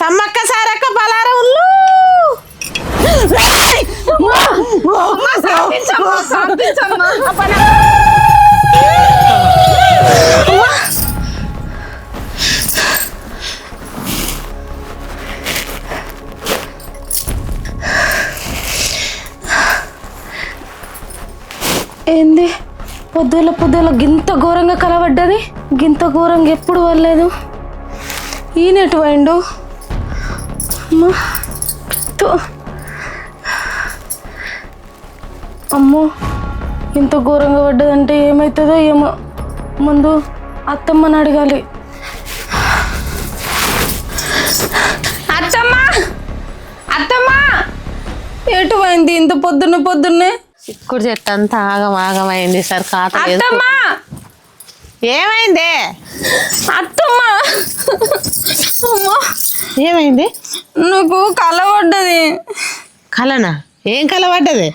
సమ్మక్క సారక్క పలారం ఉల్లు ఏంది పొద్దుల గింత ఘోరంగా కలబడ్డది, గింత ఘోరంగా ఎప్పుడు వల్లేదు. ఈయనెటు పోయిండు? అమ్మో ఇంత ఘోరంగా పడ్డదంటే ఏమవుతుందో ఏమో. ముందు అత్తమ్మని అడగాలి. అత్తమ్మ అత్తమ్మ ఎటు పోయింది ఇంత పొద్దున్నే? చిక్కుడు చెట్టు అంతా ఆగమైంది సార్. ఖాతా ఏమైంది అత్తమ్మ? ఏమైంది? నాకు కల పడ్డది. కలనా? ఏం కల పడ్డది?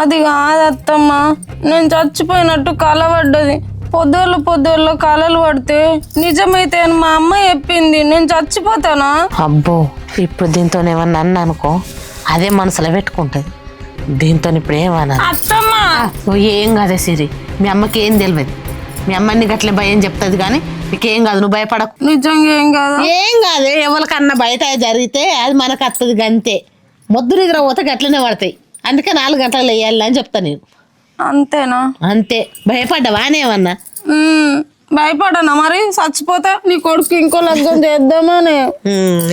అది కాదు అత్తమ్మ, నేను చచ్చిపోయినట్టు కల పడ్డది. పొద్దుల్లో కలలు పడితే నిజమైతే అని మా అమ్మ చెప్పింది. నేను చచ్చిపోతానా? అబ్బో ఇప్పుడు దీంతో ఏమన్నా అన్నా అనుకో, అదే మనసులో పెట్టుకుంటది. దీంతో ఇప్పుడు ఏమన్నా అత్తమ్మ ఏం కాదే సిరి, మీ అమ్మకి ఏం తెలియదు. మీ అమ్మని గట్లే భయం చెప్తుంది కానీ నీకేం కాదు, నువ్వు భయపడకు. నిజంగా ఏం కాదు. ఏం కాదు, ఎవరికన్నా బయట జరిగితే అది మనకు వస్తుంది గంతే. మొద్దు నిద్ర పోతే గట్లనే పడతాయి. అందుకే 4 గంటలు వేయాలి అని చెప్తా నేను. అంతేనా? అంతే. భయపడ్డావా అనేమన్నా? భయపడనా మరి? చచ్చిపోతా నీ కొడుకు ఇంకో లగ్గం చేద్దామని.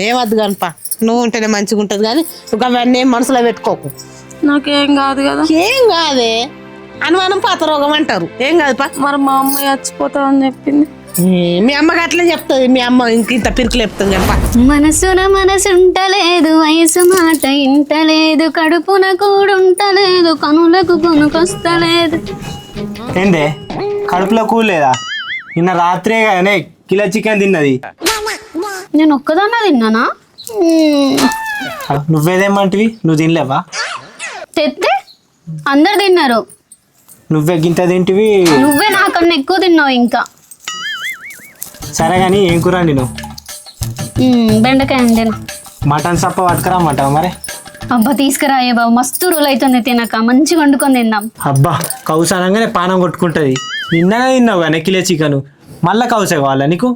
ఏమద్దు కనుప, నువ్వు ఉంటేనే మంచిగా ఉంటుంది కానీ నువ్వు అవన్నీ ఏం మనసులో పెట్టుకోకు. నాకేం కాదు కదా. ఏం కాదే, అనుమానం పాత రోగం అంటారు. ఏం కాదు పా. మరి మా అమ్మ చచ్చిపోతా అని చెప్పింది. మీ అమ్మకి అట్లే చెప్తుంది. మీ అమ్మ ఇంత పిరుకులు చెప్తుంది చెప్ప. మనసుంటలేదు, వయసు మాట ఇంటలేదు, కడుపున కూడుంటలేదు, కనులకు కొనుకొస్తలేదు. ఏందే కడుపులో కూలేదా? నిన్న రాత్రే కానీ కిలో చికెన్ తిన్నది. నేను ఒక్కదాన్నా తిన్నానా? నువ్వేదేమంటివి? నువ్వు తినలేవా? తెత్తే అందరు తిన్నారు, నువ్వే గింత తింటివి. నువ్వే నాకన్నా ఎక్కువ తిన్నావు. ఇంకా సరే కానీ ఏం కూర నేను? బెండకాయ అండి. మటన్ సప్ప పట్టుకురామంటావా మరి? అబ్బా తీసుకురాయే బాబు, మస్తు రోజులు అవుతుంది తినక. మంచిగా వండుకొని తిందాం. అబ్బా కౌసు అనగానే పానం కొట్టుకుంటుంది. నిన్ననే తిన్నావు కానీ కిలో చికెన్, మళ్ళీ కౌసే కావాలా నీకు?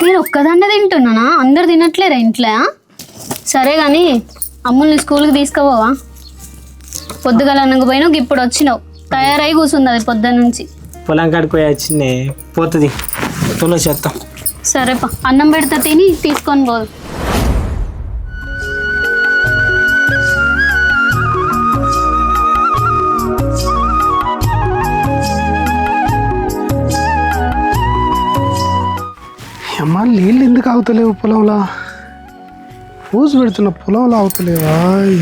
నేను ఒక్కదాన్నే తింటున్నానా? అందరు తినట్లేరా ఇంట్లో? సరే కానీ అమ్ముల్ని స్కూల్కి తీసుకుపోవా? పొద్దుగల అన్నకు పోయినావు, ఇప్పుడు వచ్చినావు, తయారై కూర్చుంది అది పొద్దున్న నుంచి. పొలం కాడికి పోయి వచ్చిందే, పోతుంది తొలో చేస్తాం. సరేపా, అన్నం పెడతా, తిని తీసుకొని పోదు. అమ్మ నీళ్ళు ఎందుకు ఆగుతలేవు పొలంలో? పూజ పెడుతున్న పొలంలో ఆగుతలేవా?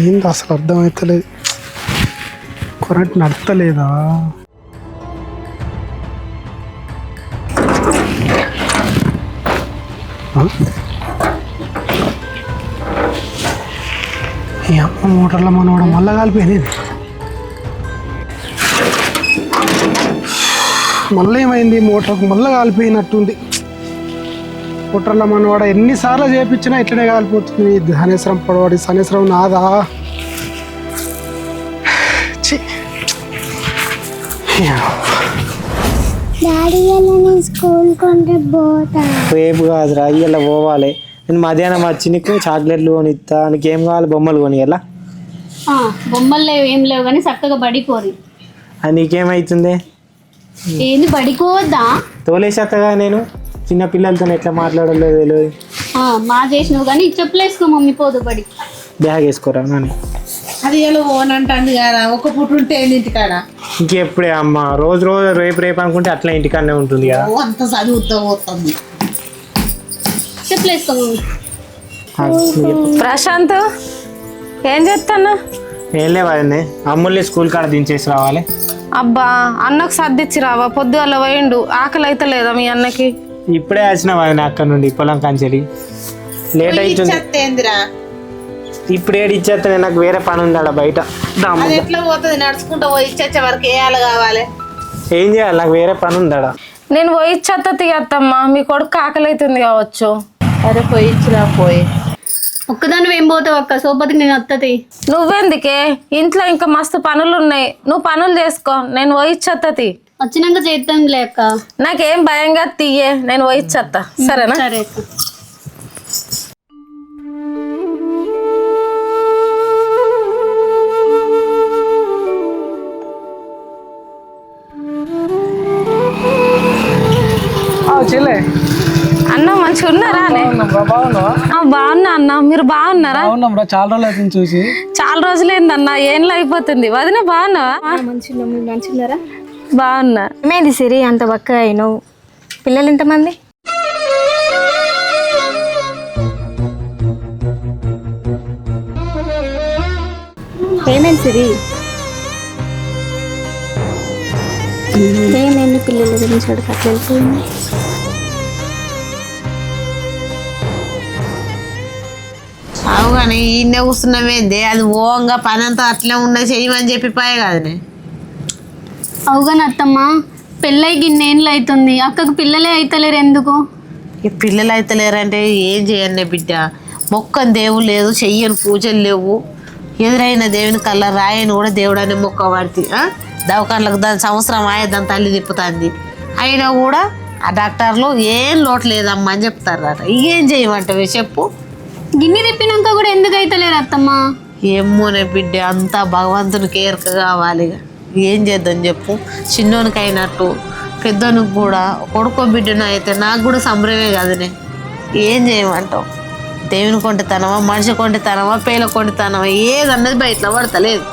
ఏంది అసలు అర్థమవుతలేదు. కరెంట్ నడతలేదా? ఈ అమ్మ మోటార్లో మనవాడు మళ్ళా కాలిపోయింది. మళ్ళీ ఏమైంది? మోటార్కు మళ్ళీ కాలిపోయినట్టుంది. మోటార్లో మనవాడ ఎన్నిసార్లు చేయించినా ఇట్లనే కాలిపోతుంది. ధనేశ్వరం పొడవాడి శనేశ్వరం నాదా? రేపు కాదురా, ఇవాళ పోవాలి. నేను మధ్యాహ్నం వచ్చి నీకు చాక్లెట్లు కొనిస్తా. నీకు ఏం కావాలి? బొమ్మలు కొని. ఎలా బొమ్మలు లేవు, ఏం లేవు కానీ చక్కగా బడిపోరు. అది నీకేమైతుంది? ఏంది బడికోవద్దా? తోలేసేత్తగా నేను. చిన్న పిల్లలతో ఎట్లా మాట్లాడలేదు తెలియదు. మా చేసినావు కానీ చెప్పులేసుకో మమ్మీ, పోదు బడి. బ్యాగ్ వేసుకోరా నాని. అది ఎలా ఓనంటుంది కదా, ఒక పుట్టు ఉంటే ఇంటికాడ. ఇంకెప్పుడే అమ్మ, రోజు రేపు అనుకుంటే అట్లా ఇంటికాడనే ఉంటుంది కదా. అంత చదువుతూ పోతుంది. చెప్పులేసుకో మమ్మీ. ప్రశాంత్ ఏం చేస్తాను? ఏం లేవన్నీ, అమ్ముల్ని స్కూల్ కాడ దించేసి రావాలి. అబ్బా అన్నకు సర్దిచ్చి రావా? పొద్దుగల పోయిండు, ఆకలి అయితే లేదా మీ అన్నకి? ఇప్పుడే వచ్చిన వాడిని అక్కడ నుండి పొలం కంచెలి. లేట్ అవుతుంది. ఇప్పుడు ఏడు ఇచ్చేస్తాను, నాకు వేరే పని ఉంది ఆడ బయట. ఎట్లా పోతుంది? నడుచుకుంటూ పోయి ఇచ్చే వరకు వేయాలి కావాలి. ఏం చేయాలి? నాకు వేరే పని ఉంది ఆడ. నేను పోయి ఇచ్చేస్తా తీయత్తమ్మా, మీ కొడుకు ఆకలి అవుతుంది కావచ్చు. అరే పోయి ఇచ్చిరా పోయి. ఒక్కదాన్ని ఏం పోతావు అక్క, సోపతికి నేను వత్తతి. నువ్వెందుకే, ఇంట్లో ఇంకా మస్తు పనులు ఉన్నాయి, నువ్వు పనులు చేసుకో, నేను పోయిచ్చత్తతి. వచ్చినాక చేద్దాంలే అక్క. నాకేం భయంగా తీయే, నేను పోయిచ్చత్తా, సరేనా? సరే అక్క. చెల్లె అన్న మంచిగా ఉన్నారా? బాగున్నా అన్న, మీరు బాగున్నారా? అవునమ్మా, చాలా రోజులు అవుతుంది చూసి. చాలా రోజులైందన్న, ఏంలో అయిపోతుంది. వదిన బాగున్నావా? బాగున్నా. ఏమైంది సిరి అంత బక్కగా అయినావు? పిల్లలు ఎంతమంది? ఏమైంది సిరి? ఏమైంది పిల్లల గురించి అడగట్లేదు? అవు కానీ ఈయనే కూర్చున్నామేంది, అది ఓంగా పని అంతా అట్లే ఉన్నది, చెయ్యమని చెప్పి పోయే కదనే. అవుగాని అత్తమ్మ, పెళ్ళైకి ఇన్నేళ్ళు అవుతుంది, అక్కకు పిల్లలే అవుతలేరు ఎందుకు? ఈ పిల్లలు అయితే లేరంటే ఏం చేయను బిడ్డ. మొక్కని దేవుడు లేదు, చెయ్యని పూజలు లేవు, ఎదురైన దేవుని కల్లా రాయని కూడా దేవుడు అని మొక్క పడితే దవాఖానలకు దాని సంవత్సరం ఆయే దాని తల్లి తిప్పుతుంది. అయినా కూడా ఆ డాక్టర్లు ఏం లోటు లేదమ్మా అని చెప్తారట. ఏం చేయమంటావే చెప్పు. గిన్నె తిప్పినాక కూడా ఎందుకు అవుతలేరు అత్తమ్మ? ఏమోనే బిడ్డ, అంతా భగవంతునికి ఏర్క కావాలి. ఏం చేద్దాం చెప్పు. చిన్నోనికి అయినట్టు పెద్దోనికి కూడా కొడుకో బిడ్డను అయితే నాకు కూడా సంబరమే కదనే. ఏం చేయమంటావు. దేవుని కొంటితనమా, మనిషి కొంటితనమా, పేల కొంటితనమా, ఏదన్నది బయటలో పడతలేదు.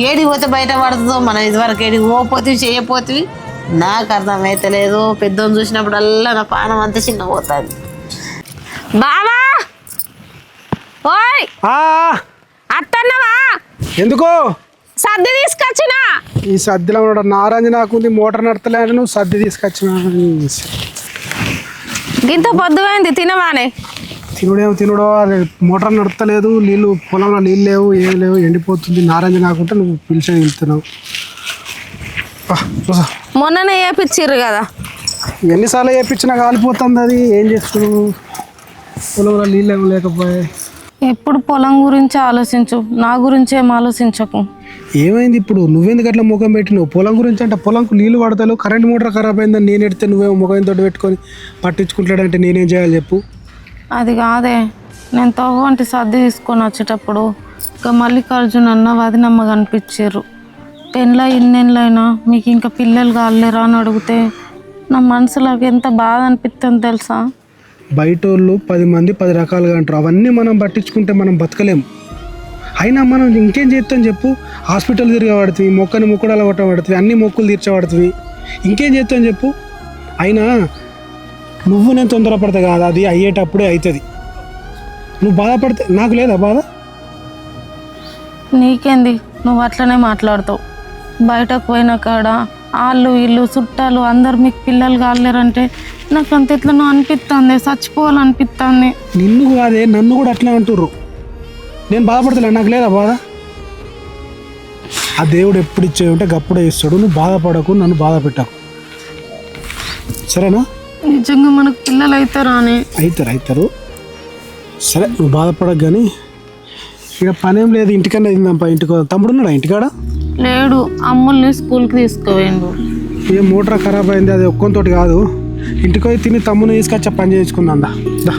ఏడికి పోతే బయట పడుతుందో, మనం ఇదివరకు ఏడికి పోతే చేయపోతే నాకు అర్థమైతలేదు. పెద్దోని చూసినప్పుడల్లా నా పానం అంతా చిన్న పోతుంది. బావా, ఓయ్ అత్తన్నవా? ఎందుకో సర్ది తీసుకొచ్చిన. ఈ సద్దిలో ఉన్నాడు నారాజు, నాకుంది మోటార్ నడతలే అని నువ్వు సర్ది తీసుకొచ్చిన. గింత పొద్దుపోయింది, తినవానే? తినుడో అది మోటార్ నడతలేదు, నీళ్ళు పొలంలో నీళ్ళు లేవు, ఏం లేవు, ఎండిపోతుంది. నారాజు నాకుంటే నువ్వు పిలిచి వెళ్తున్నావు. మొన్ననే వేపించిర్రు కదా. ఎన్నిసార్లు వేయించినా కాలిపోతుంది. అది ఏం చేస్తున్నావు? పొలంలో నీళ్ళు ఏమో లేకపోయా. ఎప్పుడు పొలం గురించి ఆలోచించు, నా గురించి ఏం ఆలోచించకు. ఏమైంది ఇప్పుడు? నువ్వెందుకు అట్లా ముఖం పెట్టినావు? పొలం గురించి అంటే పొలంకు నీళ్ళు పడతావు, కరెంట్ మోటార్ ఖరాబ్ అయిందని నేను ఎడితే నువ్వేమో ముఖం తోటి పెట్టుకొని పట్టించుకుంటాడంటే నేనేం చేయాలి చెప్పు? అది కాదే, నేను తవ్వంటి సర్ది తీసుకొని వచ్చేటప్పుడు ఇంకా మల్లికార్జున అన్న వదినమ్మ కనిపించారు. పెళ్ళ ఇన్నేళ్ళైనా మీకు ఇంకా పిల్లలు కాలేరా అని అడిగితే నా మనసులోకి ఎంత బాధ అనిపిస్తుంది తెలుసా? బయట వాళ్ళు 10 మంది 10 రకాలుగా అంటారు. అవన్నీ మనం పట్టించుకుంటే మనం బతకలేము. అయినా మనం ఇంకేం చేస్తాం చెప్పు? హాస్పిటల్ తిరగబడుతుంది, మొక్కని మొక్కడాల కొట్టబడుతుంది, అన్ని మొక్కులు తీర్చబడుతుంది. ఇంకేం చేస్తాం చెప్పు? అయినా నువ్వు నేను తొందరపడతా కాదు, అది అయ్యేటప్పుడే అవుతుంది. నువ్వు బాధపడితే నాకు లేదా బాధ? నీకేంది, నువ్వు అట్లనే మాట్లాడతావు. బయటకు పోయిన కాడ వాళ్ళు వీళ్ళు చుట్టాలు అందరు మీకు పిల్లలు కాలేరంటే నాకు అంత ఎట్లనో అనిపిస్తుంది, చచ్చిపోవాలనిపిస్తుంది. నిన్ను కాదే, నన్ను కూడా అట్లా అంటుర్రు. నేను బాధపడతలే, నాకు లేదా బాధ? ఆ దేవుడు ఎప్పుడు ఇచ్చే ఉంటే గప్పుడే ఇస్తాడు. నువ్వు బాధపడకు, నన్ను బాధ పెట్టకు, సరేనా? నిజంగా మనకు పిల్లలు అవుతారా అని? అవుతారు. సరే నువ్వు బాధపడకు. కానీ ఇక పనేం లేదు, ఇంటికన్నా తిందాంపా. ఇంటికి తమ్ముడు ఉన్నాడా ఇంటికాడ? లేడు, అమ్ముల్ని స్కూల్కి తీసుకుపోయిండు. ఏ మోటార్ ఖరాబ్ అయింది, అది ఒక్కొంతోటి కాదు. ఇంటికి పోయి తిని తమ్ముని తీసుకొచ్చా, పని చేయించుకుందాం. దా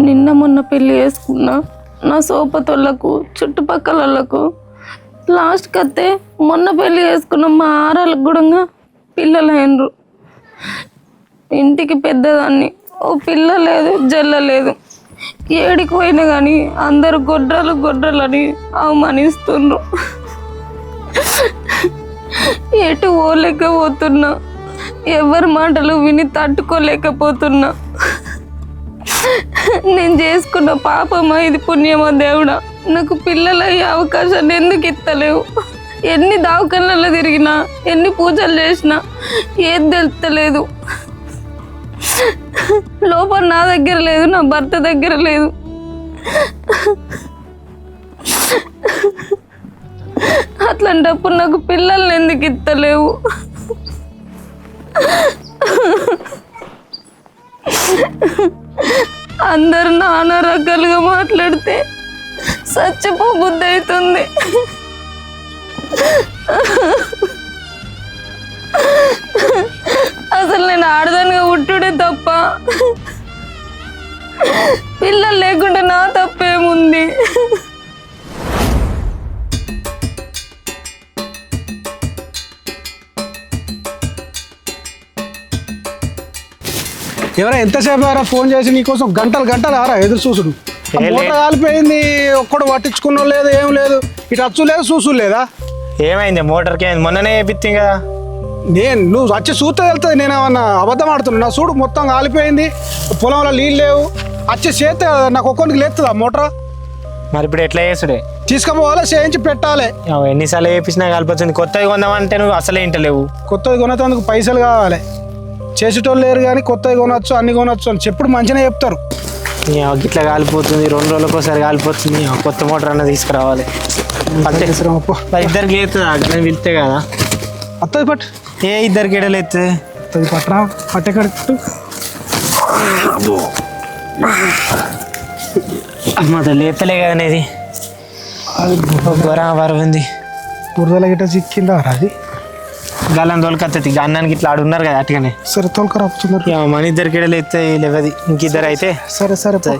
నిన్న మొన్న పెళ్ళి చేసుకున్నా నా సోపతోళ్ళకు చుట్టుపక్కలకు లాస్ట్కి వస్తే మొన్న పెళ్ళి చేసుకున్న మా ఆరాలకు కూడా పిల్లలు అయినరు. ఇంటికి పెద్దదాన్ని, ఓ పిల్ల లేదు, జల్ల లేదు. ఏడికి పోయినా కానీ అందరు గొడ్రలని అవమానిస్తుండ్రు. ఎటు పోలేకపోతున్నా, ఎవరి మాటలు విని తట్టుకోలేకపోతున్నా. నేను చేసుకున్న పాపమా ఇది పుణ్యమా దేవుడా? నాకు పిల్లలయ్యే అవకాశాన్ని ఎందుకు ఇస్తలేవు? ఎన్ని దవాఖానలలో తిరిగినా, ఎన్ని పూజలు చేసినా ఏది తెలుస్తలేదు. లోపల నా దగ్గర లేదు, నా భర్త దగ్గర లేదు. అట్లాంటప్పుడు నాకు పిల్లల్ని ఎందుకు ఇస్తలేవు? అందరు నానా రకాలుగా మాట్లాడితే చచ్చిపోబుద్ధి అవుతుంది. అసలు నేను ఆడదానిగా ఉట్టుడే తప్ప పిల్లలు లేకుండా నా తప్పేముంది? ఎవరా ఎంతసేపు ఆరా ఫోన్ చేసి నీకోసం గంటలు ఆరా ఎదురు చూసుడు. మోటార్ కాలిపోయింది, ఒక్కడు పట్టించుకున్న లేదు, ఏం లేదు, ఇటు అచ్చు లేదు చూసు లేదా. ఏమైంది మోటార్కి? మొన్ననే వేపిస్తాం కదా. నువ్వు వచ్చి చూస్తే వెళ్తుంది. నేను ఏమన్నా అబద్ధం ఆడుతున్నా? నా చూడు మొత్తం కాలిపోయింది, పొలంలో నీళ్ళు లేవు. వచ్చి చేస్తే నాకు ఒక్కొనికి లేస్తుందా మోటార్? మరి ఇప్పుడు ఎట్లా చేసుడే? తీసుకుపోవాలి, చేయించి పెట్టాలి. ఎన్నిసార్లు వేయించినా కాలిపోతుంది. కొత్తవి కొందామంటే నువ్వు అసలే ఇంటలేవు. కొత్తది కొనేందుకు పైసలు కావాలి. చేసేటోళ్ళు లేరు కానీ కొత్తవి కొనొచ్చు, అన్ని కొనొచ్చు అని చెప్పుడు మంచిగా చెప్తారు. ఇట్లా కాలిపోతుంది, 2 రోజులకు ఒకసారి కాలిపోతుంది. కొత్త మోటార్ అన్న తీసుకురావాలి. ఇద్దరికి లేతుంది వెళ్తే కదా అత్తది పట్టు. ఇద్దరికి ఎడలేదు అత్తది పట్టరా, పట్టే కట్టు. అమ్మ లేతలే కదా అనేది వరవింది. బురదల గిట్ట చిక్కిందా అది? గల్లని తోలుకత్తది. అన్నానికి ఇట్లా ఆడున్నారు కదా అట్టుగానే. సరే తోలుకరాపుతున్నారు. మన ఇద్దరికి ఎడలేస్తే లేవది. ఇంకిద్దరు అయితే సరే సరే పో.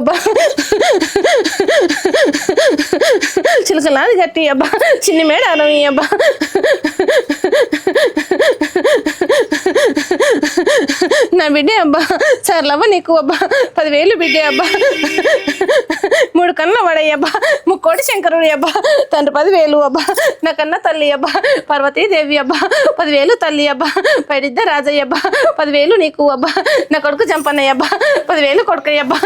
అబ్బా చిలకలాది గట్టి అబ్బా, చిన్ని మేడాను అబ్బా. నా బిడ్డే అబ్బా, సర్లవ్వ నీకు అబ్బా 10,000 బిడ్డే అబ్బా. 3 కళ్ళ పడయ్యబ్బా, ముక్కోటి శంకరుడి అబ్బా. తండ్రి 10,000 అబ్బా. నా కన్నా తల్లి అబ్బా పార్వతీదేవి అబ్బా 10,000 తల్లి అబ్బా. పైడిద్ద రాజయ్య అబ్బా 10,000 నీకు అబ్బా. నా కొడుకు చంపన్నయ్య అబ్బా 10,000 కొడుకయ్యబ్బా.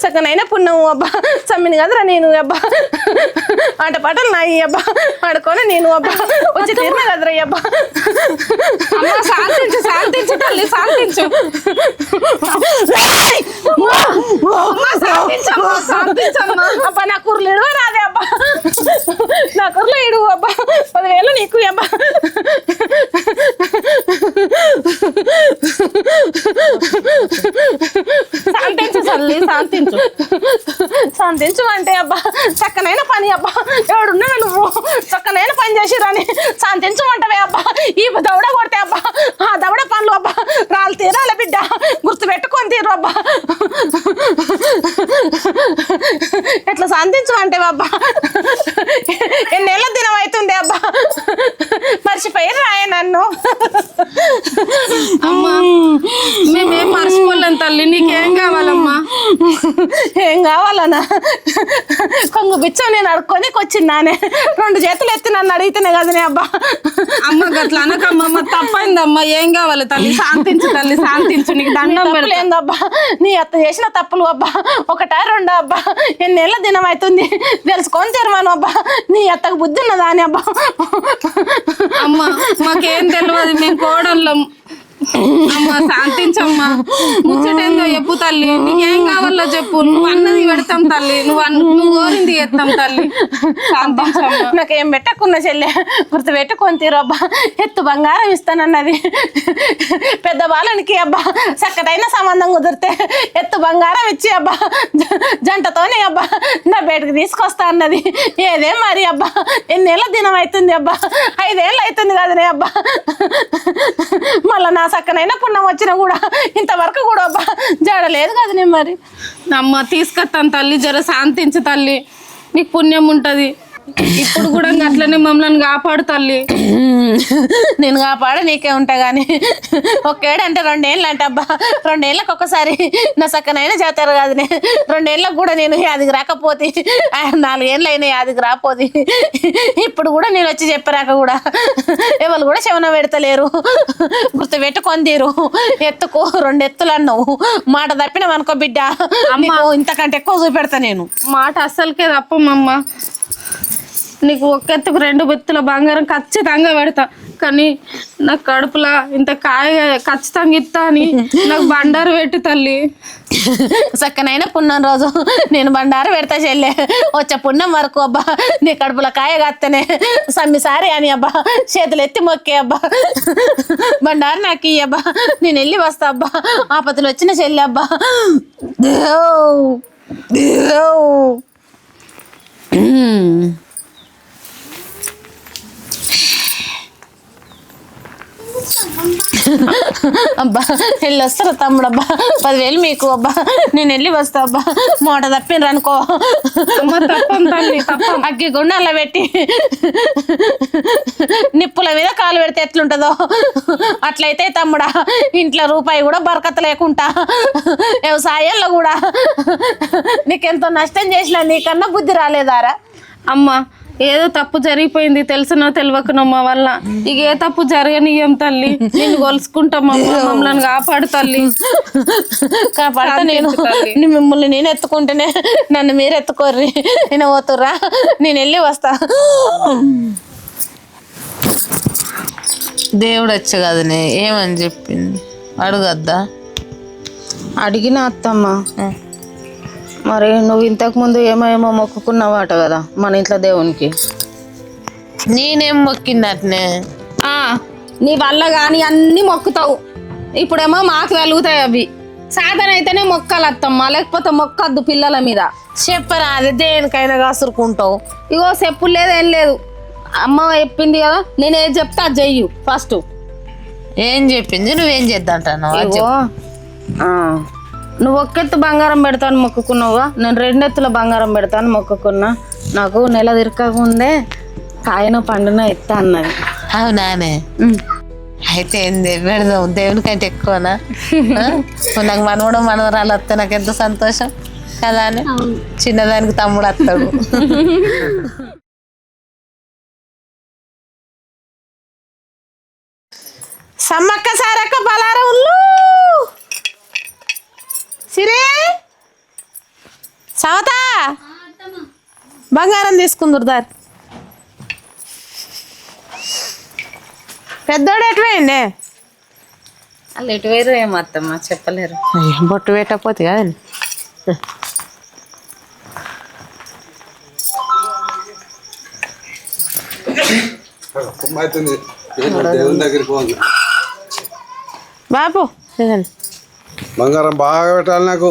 చక్కనైనా పుణ్యము అబ్బా, చమ్మిని కదరా నేను అబ్బా. ఆటపాటలు నాయి అబ్బా, ఆడుకొని నేను అబ్బా వచ్చి తీరిన కదరయ్య అబ్బా. శాంతించు శాంతించు తల్లి శాంతించు. అబ్బా నా కూరలు ఇడువ రాదే అబ్బా, నా కూరలో ఇడువు అబ్బా. 10,000 నీకు అబ్బా. శాంతించు తల్లి శాంతించు. శాంతించు అంటే అబ్బా చక్కనైన పని అబ్బా. ఎవడున్నావు నువ్వు? చక్కనైన పని చేసిరని శాంతించమంటవే అబ్బా. ఈ దవడ కొడితే అబ్బా ఆ దవడ పనులు అబ్బా రాళ్ళు తీరాలి బిడ్డ, గుర్తు పెట్టుకొని తీరు అబ్బా. ఎట్లా శాంతించమంటే అబ్బా, ఎన్నేళ్ళ దినం అవుతుంది అబ్బా. మర్చిపోయి రాయ నన్ను. అమ్మా మేమేం మర్చిపోలేం తల్లి, నీకేం కావాలమ్మా? ఏం కావాలన్నా? కొంగు బిచ్చం నేను అడుక్కొని వచ్చిందానే, 2 చేతులు ఎత్తి నన్ను అడిగితేనే కదనే అబ్బా. అమ్మ గట్లా అనకమ్మ, తప్పైందమ్మా. ఏం కావాలి తల్లి? శాంతించు తల్లి శాంతించు, నీకు దండం పెడలేదబ్బా. నీ అత్త చేసిన తప్పులు అబ్బా 1 2 అబ్బా. ఎన్నేళ్ళ దినం అవుతుంది తెలుసుకొని తెరమాను అబ్బా. నీ అత్తకు బుద్ధి ఉన్నదా అని అబ్బా. అమ్మ మాకేం తెలియదు, మేము కోడళ్ళం. అమ్మా శాంతించమ్మా, ముచ్చటేందో చెప్పు తల్లి. నీకేం కావాలో చెప్పు, నువ్వు అన్నది పెడతాం తల్లి, నువ్వు కోరింది ఎత్తాం తల్లి. నాకేం పెట్టకున్న చెల్లె, గుర్తు పెట్టుకొని తీరబ్బా. ఎత్తు బంగారం ఇస్తానన్నది పెద్ద బాలనికి అబ్బా. చక్కటైన సంబంధం కుదిరితే ఎత్తు బంగారం ఇచ్చి అబ్బా జంటతోనే అబ్బా నా బయటకు తీసుకొస్తా అన్నది. ఏదే మరి అబ్బా, ఎన్నేళ్ళ దినం అవుతుంది అబ్బా, 5 ఏళ్ళు అవుతుంది కదనే అబ్బా. మళ్ళా నా చక్కనైనా పుణ్యం వచ్చినా కూడా ఇంతవరకు కూడా అబ్బా జాడలేదు కదనే. మరి అమ్మ తీసుకొస్తాను తల్లి, జర శాంతించు తల్లి, నీకు పుణ్యం ఉంటుంది. ఇప్పుడు కూడా అట్లనే మమ్మల్ని కాపాడు తల్లి. నేను కాపాడ నీకే ఉంటా కానీ ఒకేడంటే 2 ఏళ్ళు అంటే అబ్బా 2 ఏళ్ళకి ఒకసారి నా సక్కనైనా చేతారు కాదునే. 2 ఏళ్ళకి కూడా నేను యాదికి రాకపోతే 4 ఏళ్ళు అయినా యాదికి రాపోతే ఇప్పుడు కూడా నేను వచ్చి చెప్పరాక కూడా ఎవరు కూడా శవన పెడతలేరు. గుర్తు పెట్టుకొని తీరు ఎత్తుకో 2 ఎత్తులు అన్నావు మాట తప్పినవనుకో బిడ్డ ఇంతకంటే ఎక్కువ చూపెడతా నేను. మాట అస్సలకే తప్పమమ్మ. నీకు ఒక ఎత్తుకు 2 బెత్తుల బంగారం ఖచ్చితంగా పెడతా. కానీ నాకు కడుపులా ఇంత కాయ ఖచ్చితంగా ఇస్తా అని నాకు బండారు పెట్టు తల్లి. చక్కనైనా పుణ్యం రోజు నేను బండారు పెడతా చెల్లె. వచ్చే పుణ్యం వరకు అబ్బా నీ కడుపుల కాయ కత్తనే సమ్మిసారి అని అబ్బా చేతులు ఎత్తి మొక్కే అబ్బా బండారు నాకు ఇయ్యి అబ్బా నేను వెళ్ళి వస్తా అబ్బా. ఆపదలు వచ్చిన చెల్లె అబ్బా. దేవ్ దేవ్ అబ్బా వెళ్ళి వస్తారా తమ్ముడు అబ్బా 10,000 మీకు అబ్బా నేను వెళ్ళి వస్తా అబ్బా. మూట తప్పినరు అనుకో అగ్గి గుండెల్లో పెట్టి నిప్పుల మీద కాలు పెడితే ఎట్లుంటుందో అట్లయితే తమ్ముడా ఇంట్లో రూపాయి కూడా బరకత లేకుండా వ్యవసాయంలో కూడా నీకెంతో నష్టం చేసినా నీకన్నా బుద్ధి రాలేదారా? అమ్మ ఏదో తప్పు జరిగిపోయింది తెలుసునో తెలియకనో మా వల్ల. ఇక ఏ తప్పు జరగనియ్యం తల్లి. నేను కొలుసుకుంటామమ్మా మమ్మల్ని కాపాడు తల్లి. కాపాడుతా నేను మిమ్మల్ని నేను ఎత్తుకుంటేనే నన్ను మీరు ఎత్తుకోర్రి. నేను పోతుర్రా నేను వెళ్ళి వస్తా. దేవుడు వచ్చి కదనే ఏమని చెప్పింది అడుగద్దా? అడిగిన అత్తమ్మ మరి నువ్వు ఇంతకు ముందు ఏమేమో మొక్కుకున్నావాట కదా మన ఇంట్లో దేవునికి. నేనేం మొక్కిందట్నే నీ వల్ల కానీ అన్ని మొక్కుతావు. ఇప్పుడేమో మాకు వెలుగుతాయి అవి. సాధన అయితేనే మొక్కాలి అత్తమ్మ, లేకపోతే మొక్కద్దు పిల్లల మీద. చెప్పరా అది దేనికైనా కాసురుకుంటావు. ఇగో చెప్పులు లేదు ఏం లేదు. అమ్మ చెప్పింది కదా నేను ఏది చెప్తా అది చెయ్యు ఫస్ట్. ఏం చెప్పింది నువ్వేం చేద్దాంటాను? నువ్వు ఒక్కెత్తు బంగారం పెడతాను మొక్కుకున్నావుగా, నేను 2 ఎత్తుల బంగారం పెడతాను మొక్కుకున్నా. నాకు నెల తిరగకముందే కాయన పండున ఎత్తా అన్నది. అవునానే? అయితే ఏంది పెడదాం దేవునికంటే ఎక్కువనా? నాకు మనవడం మనవరాలు వస్తే నాకు ఎంత సంతోషం కదా అని. చిన్నదానికి తమ్ముడు వస్తాడు. సమ్మక్క సారక్క బలారవులు సిరే సవతా బంగారం తీసుకుందరు దారి. పెద్దోడు ఎటువైండే? వాళ్ళు ఎటు వేరు ఏమో అత్తమ్మ చెప్పలేరు. బొట్టు పెట్టకపోతే కదండి. బాబు బంగారం బాగా పెట్టాలి నాకు.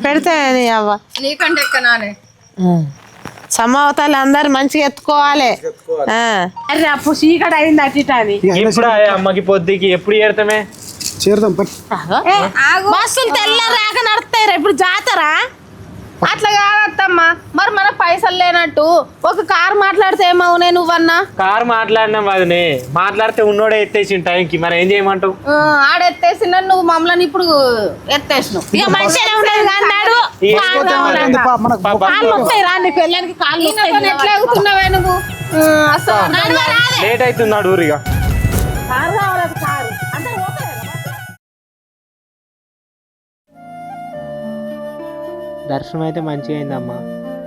పెడతా అవ్వ నీకంటే ఎక్కనానే. సమావతాలు అందరు మంచిగా ఎత్తుకోవాలి. అరే అప్పుడు చీకటి అయింది అటు అని. ఎప్పుడు అమ్మకి పొద్దుకి ఎప్పుడు చేరుతామే? చేరుదాం బస్సులు తెల్ల రాక నడుస్తాయి. ఇప్పుడు జాతరా అట్లా కాదత్తమ్మా. మరి మన పైసలు లేనట్టు ఒక కారు మాట్లాడితే ఏమవునే నువ్వన్నా? కారు మాట్లాడినాం వదినే, మాట్లాడితే ఉన్నోడే ఎత్తేసి టైంకి. మరి ఏం చేయమంటావు? ఆడెత్తేసిన నువ్వు మమ్మల్ని ఇప్పుడు ఎత్తేసినావు. ఇక మంచిగానే ఉండదు అన్నాడు. ఎట్లా అవుతున్నావే నువ్వు? అసలు లేట్ అవుతున్నాడు ఊరిగా. దర్శనం అయితే మంచిగా అయిందమ్మా,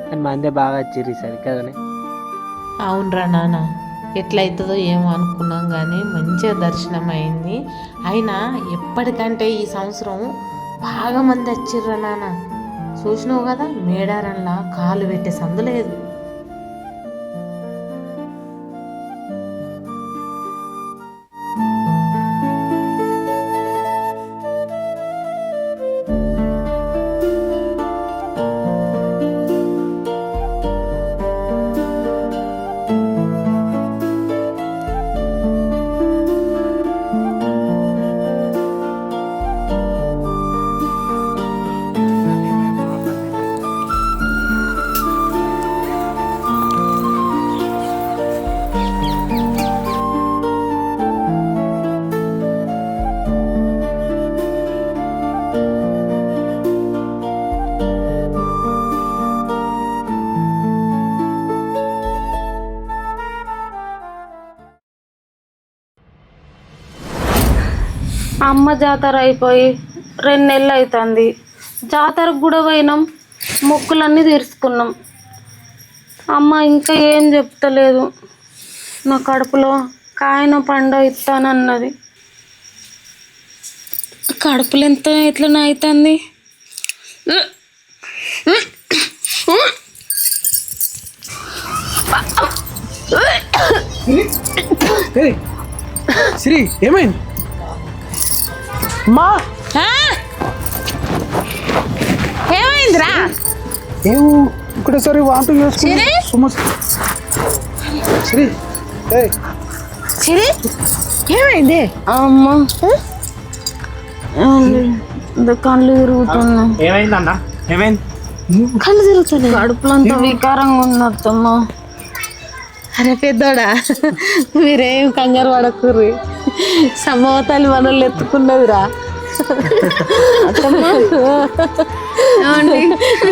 కానీ మందే బాగా వచ్చిర్రు ఈసారి కదనే. అవునరా నాన్న, ఎట్లయితుందో ఏమో అనుకున్నాం కానీ మంచిగా దర్శనం అయింది. అయినా ఎప్పటికంటే ఈ సంవత్సరం బాగా మంది వచ్చిర్రా నాన్న. చూసినావు కదా మేడారంలా కాలు పెట్టే సందు లేదు. అమ్మ జాతర అయిపోయి 2 నెలలు అవుతుంది. జాతరకు కూడా పోయినాం, మొక్కులన్నీ తీర్చుకున్నాం. అమ్మ ఇంకా ఏం చెప్తలేదు. నా కడుపులో కాయన పండు ఇస్తానన్నది. కడుపులో ఎంత ఎట్లనే అవుతుంది. శ్రీ ఏమైంది? మా ఏమైందిరా? ఏమో ఒకటేసారి వాంతులు చేసుకుని శ్రీ సిరి ఏమైంది? అమ్మ కళ్ళు తిరుగుతున్నాయి. ఏమైందన్నా? ఏమైంది? కళ్ళు తిరుగుతున్నాయి. కడుపులో అంత వికారంగా ఉన్నట్టమ్మా. అరే పెద్దోడా, మీరేం కంగారు పడకుర్రి. సమవతాలు మనల్ని ఎత్తుకున్నదిరా.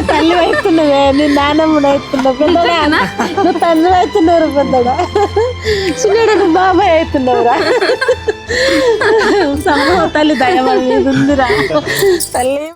తల్లి అవుతున్నవే, నీ నాన్నమ్మని అవుతున్నావు పెద్దోడా. నువ్వు తండ్రి అవుతున్నారు పెద్దోడా. చిన్నోడు నువ్వు బాబాయ్ అవుతున్నావురా. సమవతాలు దయ మీద ఉందిరా తల్లి.